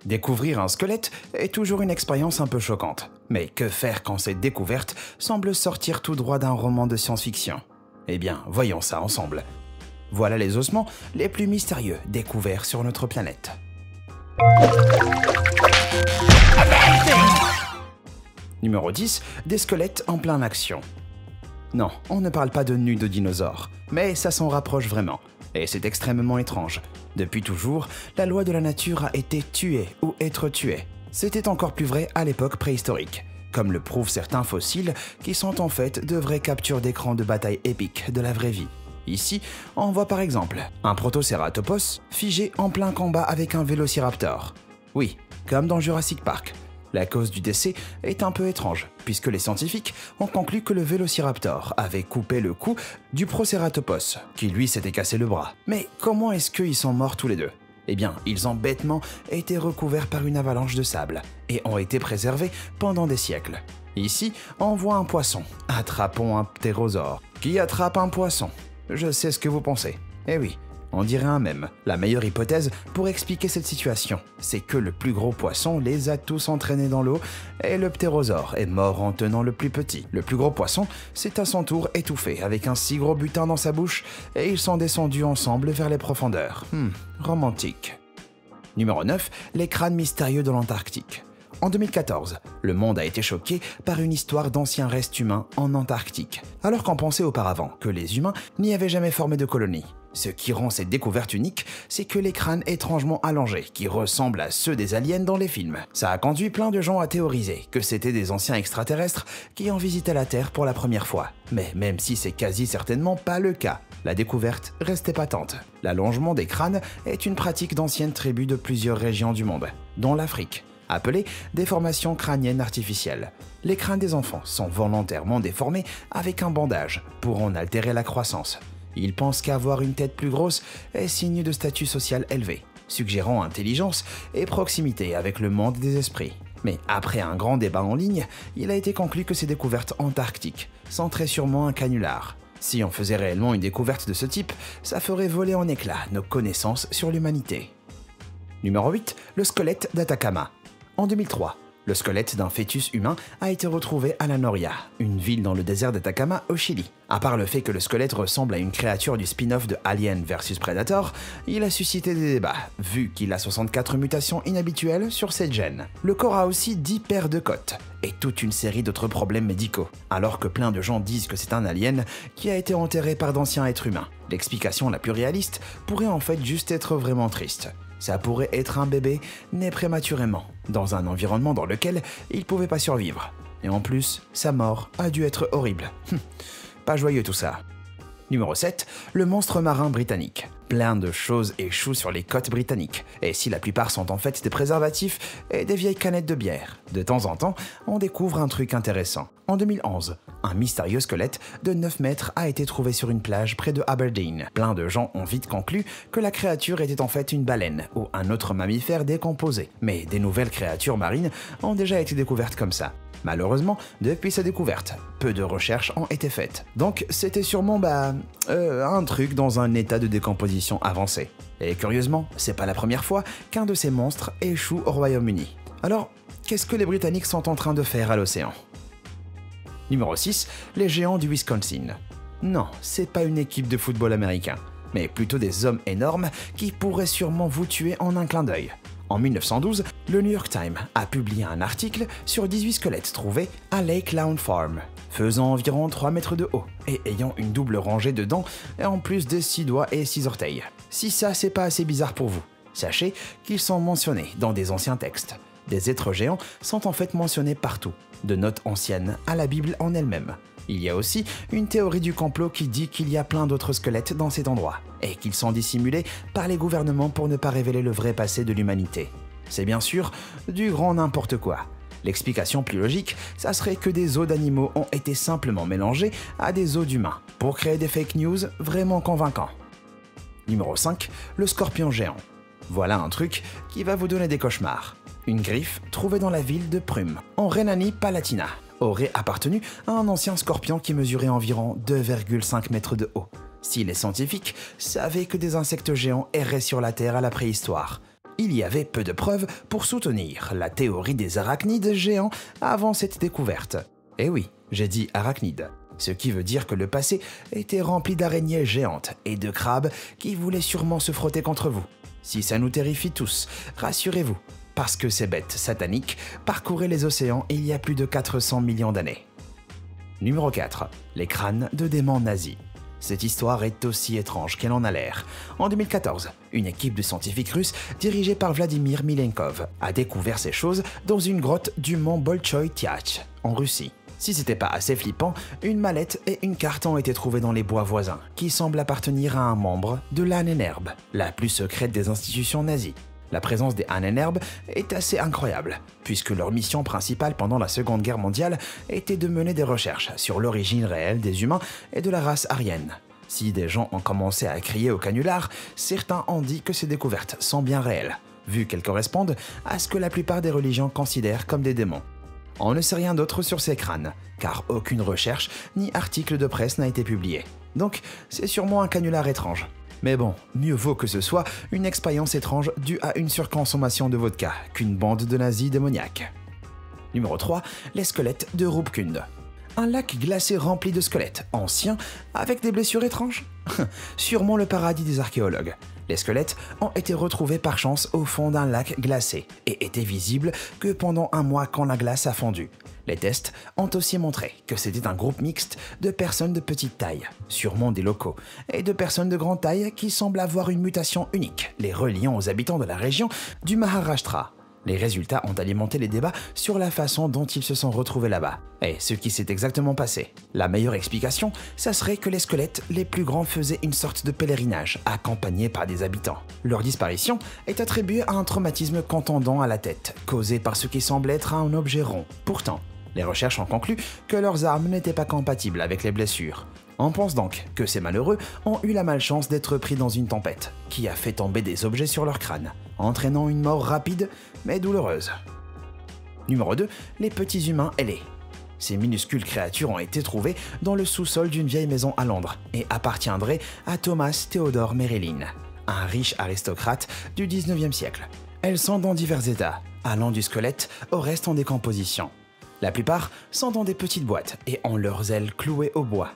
Découvrir un squelette est toujours une expérience un peu choquante. Mais que faire quand cette découverte semble sortir tout droit d'un roman de science-fiction? Eh bien, voyons ça ensemble. Voilà les ossements les plus mystérieux découverts sur notre planète. Numéro 10. Des squelettes en pleine action. Non, on ne parle pas de nus de dinosaures, mais ça s'en rapproche vraiment. Et c'est extrêmement étrange. Depuis toujours, la loi de la nature a été tuer ou être tué. C'était encore plus vrai à l'époque préhistorique, comme le prouvent certains fossiles qui sont en fait de vraies captures d'écran de bataille épiques de la vraie vie. Ici, on voit par exemple un Protoceratopos figé en plein combat avec un Vélociraptor. Oui, comme dans Jurassic Park. La cause du décès est un peu étrange, puisque les scientifiques ont conclu que le Vélociraptor avait coupé le cou du Proceratopos, qui lui s'était cassé le bras. Mais comment est-ce qu'ils sont morts tous les deux? Eh bien, ils ont bêtement été recouverts par une avalanche de sable, et ont été préservés pendant des siècles. Ici, on voit un poisson. Attrapons un ptérosaure. Qui attrape un poisson? Je sais ce que vous pensez. Eh oui, on dirait un mème. La meilleure hypothèse pour expliquer cette situation, c'est que le plus gros poisson les a tous entraînés dans l'eau et le ptérosaure est mort en tenant le plus petit. Le plus gros poisson s'est à son tour étouffé avec un si gros butin dans sa bouche et ils sont descendus ensemble vers les profondeurs. Romantique. Numéro 9. Les crânes mystérieux de l'Antarctique. En 2014, le monde a été choqué par une histoire d'anciens restes humains en Antarctique, alors qu'on pensait auparavant que les humains n'y avaient jamais formé de colonie. Ce qui rend cette découverte unique, c'est que les crânes étrangement allongés, qui ressemblent à ceux des aliens dans les films. Ça a conduit plein de gens à théoriser que c'était des anciens extraterrestres qui ont visité la Terre pour la première fois. Mais même si c'est quasi certainement pas le cas, la découverte restait patente. L'allongement des crânes est une pratique d'anciennes tribus de plusieurs régions du monde, dont l'Afrique, appelée déformation crânienne artificielle. Les crânes des enfants sont volontairement déformés avec un bandage pour en altérer la croissance. Ils pensent qu'avoir une tête plus grosse est signe de statut social élevé, suggérant intelligence et proximité avec le monde des esprits. Mais après un grand débat en ligne, il a été conclu que ces découvertes antarctiques sont très sûrement un canular. Si on faisait réellement une découverte de ce type, ça ferait voler en éclats nos connaissances sur l'humanité. Numéro 8. Le squelette d'Atacama. En 2003, le squelette d'un fœtus humain a été retrouvé à La Noria, une ville dans le désert d'Atacama au Chili. À part le fait que le squelette ressemble à une créature du spin-off de Alien vs Predator, il a suscité des débats, vu qu'il a 64 mutations inhabituelles sur cette gène. Le corps a aussi 10 paires de côtes, et toute une série d'autres problèmes médicaux, alors que plein de gens disent que c'est un alien qui a été enterré par d'anciens êtres humains. L'explication la plus réaliste pourrait en fait juste être vraiment triste. Ça pourrait être un bébé né prématurément, dans un environnement dans lequel il pouvait pas survivre. Et en plus, sa mort a dû être horrible. Pas joyeux tout ça. Numéro 7. Le monstre marin britannique. Plein de choses échouent sur les côtes britanniques, et si la plupart sont en fait des préservatifs et des vieilles canettes de bière, de temps en temps, on découvre un truc intéressant. En 2011, un mystérieux squelette de 9 mètres a été trouvé sur une plage près de Aberdeen. Plein de gens ont vite conclu que la créature était en fait une baleine ou un autre mammifère décomposé. Mais des nouvelles créatures marines ont déjà été découvertes comme ça. Malheureusement, depuis sa découverte, peu de recherches ont été faites. Donc c'était sûrement un truc dans un état de décomposition avancé. Et curieusement, c'est pas la première fois qu'un de ces monstres échoue au Royaume-Uni. Alors, qu'est-ce que les Britanniques sont en train de faire à l'océan? Numéro 6. Les géants du Wisconsin. Non, c'est pas une équipe de football américain, mais plutôt des hommes énormes qui pourraient sûrement vous tuer en un clin d'œil. En 1912, le New York Times a publié un article sur 18 squelettes trouvés à Lake Lawn Farm, faisant environ 3 mètres de haut et ayant une double rangée de dents et en plus de 6 doigts et 6 orteils. Si ça c'est pas assez bizarre pour vous, sachez qu'ils sont mentionnés dans des anciens textes. Des êtres géants sont en fait mentionnés partout, de notes anciennes à la Bible en elle-même. Il y a aussi une théorie du complot qui dit qu'il y a plein d'autres squelettes dans cet endroit, et qu'ils sont dissimulés par les gouvernements pour ne pas révéler le vrai passé de l'humanité. C'est bien sûr du grand n'importe quoi. L'explication plus logique, ça serait que des os d'animaux ont été simplement mélangés à des os d'humains, pour créer des fake news vraiment convaincants. Numéro 5. Le scorpion géant. Voilà un truc qui va vous donner des cauchemars. Une griffe trouvée dans la ville de Prüm, en Rhénanie-Palatinat, aurait appartenu à un ancien scorpion qui mesurait environ 2,5 mètres de haut. 2,5 mètres de haut. Si les scientifiques savaient que des insectes géants erraient sur la Terre à la préhistoire, Il y avait peu de preuves pour soutenir la théorie des arachnides géants avant cette découverte. Et oui, j'ai dit arachnides, ce qui veut dire que le passé était rempli d'araignées géantes et de crabes qui voulaient sûrement se frotter contre vous. Si ça nous terrifie tous, rassurez-vous, parce que ces bêtes sataniques parcouraient les océans il y a plus de 400 millions d'années. Numéro 4. Les crânes de démons nazis. Cette histoire est aussi étrange qu'elle en a l'air. En 2014, une équipe de scientifiques russes dirigée par Vladimir Milenkov a découvert ces choses dans une grotte du mont Bolchoï-Tyach, en Russie. Si c'était pas assez flippant, une mallette et une carte ont été trouvées dans les bois voisins, qui semblent appartenir à un membre de l'Ahnenerbe, la plus secrète des institutions nazies. La présence des Ahnenerbe est assez incroyable, puisque leur mission principale pendant la Seconde Guerre mondiale était de mener des recherches sur l'origine réelle des humains et de la race aryenne. Si des gens ont commencé à crier au canular, certains ont dit que ces découvertes sont bien réelles, vu qu'elles correspondent à ce que la plupart des religions considèrent comme des démons. On ne sait rien d'autre sur ces crânes, car aucune recherche ni article de presse n'a été publié. Donc, c'est sûrement un canular étrange. Mais bon, mieux vaut que ce soit une expérience étrange due à une surconsommation de vodka qu'une bande de nazis démoniaques. Numéro 3. Les squelettes de Rupkund. Un lac glacé rempli de squelettes anciens avec des blessures étranges. Sûrement le paradis des archéologues. Les squelettes ont été retrouvés par chance au fond d'un lac glacé et étaient visibles que pendant un mois quand la glace a fondu. Les tests ont aussi montré que c'était un groupe mixte de personnes de petite taille, sûrement des locaux, et de personnes de grande taille qui semblent avoir une mutation unique, les reliant aux habitants de la région du Maharashtra. Les résultats ont alimenté les débats sur la façon dont ils se sont retrouvés là-bas, et ce qui s'est exactement passé. La meilleure explication, ça serait que les squelettes les plus grands faisaient une sorte de pèlerinage, accompagnés par des habitants. Leur disparition est attribuée à un traumatisme contondant à la tête, causé par ce qui semble être un objet rond. Pourtant, les recherches ont conclu que leurs armes n'étaient pas compatibles avec les blessures. On pense donc que ces malheureux ont eu la malchance d'être pris dans une tempête, qui a fait tomber des objets sur leur crâne, entraînant une mort rapide mais douloureuse. Numéro 2. Les petits humains ailés. Ces minuscules créatures ont été trouvées dans le sous-sol d'une vieille maison à Londres et appartiendraient à Thomas Theodore Merelin, un riche aristocrate du 19e siècle. Elles sont dans divers états, allant du squelette au reste en décomposition. La plupart sont dans des petites boîtes et ont leurs ailes clouées au bois.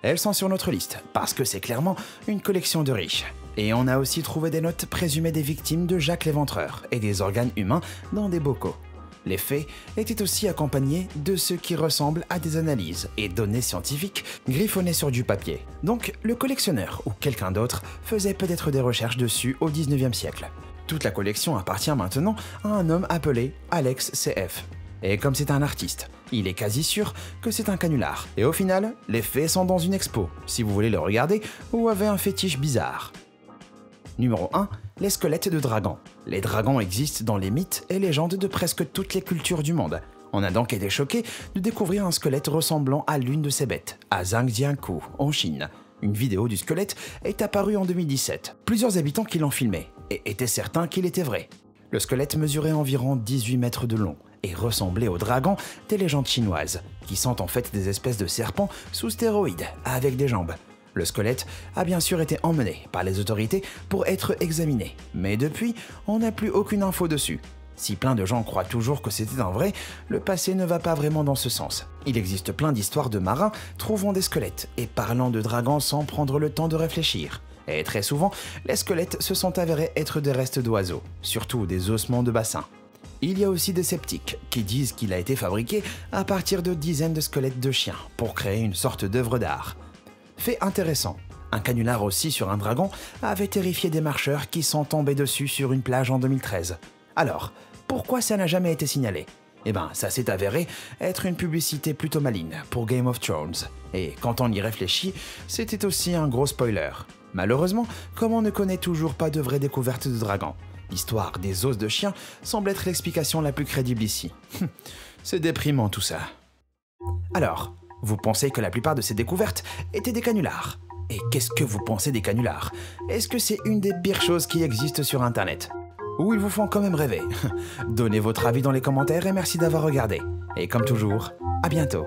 Elles sont sur notre liste parce que c'est clairement une collection de riches. Et on a aussi trouvé des notes présumées des victimes de Jacques l'Éventreur et des organes humains dans des bocaux. Les faits étaient aussi accompagnés de ce qui ressemble à des analyses et données scientifiques griffonnées sur du papier. Donc le collectionneur ou quelqu'un d'autre faisait peut-être des recherches dessus au 19e siècle. Toute la collection appartient maintenant à un homme appelé Alex C.F. Et comme c'est un artiste, il est quasi sûr que c'est un canular. Et au final, les faits sont dans une expo, si vous voulez le regarder ou avez un fétiche bizarre. Numéro 1. Les squelettes de dragons. Les dragons existent dans les mythes et légendes de presque toutes les cultures du monde. On a donc été choqués de découvrir un squelette ressemblant à l'une de ces bêtes, à Zhangjiakou, en Chine. Une vidéo du squelette est apparue en 2017. Plusieurs habitants qui l'ont filmé et étaient certains qu'il était vrai. Le squelette mesurait environ 18 mètres de long et ressemblait aux dragons des légendes chinoises, qui sont en fait des espèces de serpents sous stéroïdes avec des jambes. Le squelette a bien sûr été emmené par les autorités pour être examiné, mais depuis, on n'a plus aucune info dessus. Si plein de gens croient toujours que c'était un vrai, le passé ne va pas vraiment dans ce sens. Il existe plein d'histoires de marins trouvant des squelettes et parlant de dragons sans prendre le temps de réfléchir. Et très souvent, les squelettes se sont avérés être des restes d'oiseaux, surtout des ossements de bassin. Il y a aussi des sceptiques qui disent qu'il a été fabriqué à partir de dizaines de squelettes de chiens pour créer une sorte d'œuvre d'art. Fait intéressant, un canular aussi sur un dragon avait terrifié des marcheurs qui sont tombés dessus sur une plage en 2013. Alors, pourquoi ça n'a jamais été signalé? Eh ben, ça s'est avéré être une publicité plutôt maligne pour Game of Thrones. Et quand on y réfléchit, c'était aussi un gros spoiler. Malheureusement, comme on ne connaît toujours pas de vraies découvertes de dragons, l'histoire des os de chien semble être l'explication la plus crédible ici. C'est déprimant tout ça. Alors, vous pensez que la plupart de ces découvertes étaient des canulars? Et qu'est-ce que vous pensez des canulars? Est-ce que c'est une des pires choses qui existent sur Internet? Ou ils vous font quand même rêver? Donnez votre avis dans les commentaires et merci d'avoir regardé. Et comme toujours, à bientôt.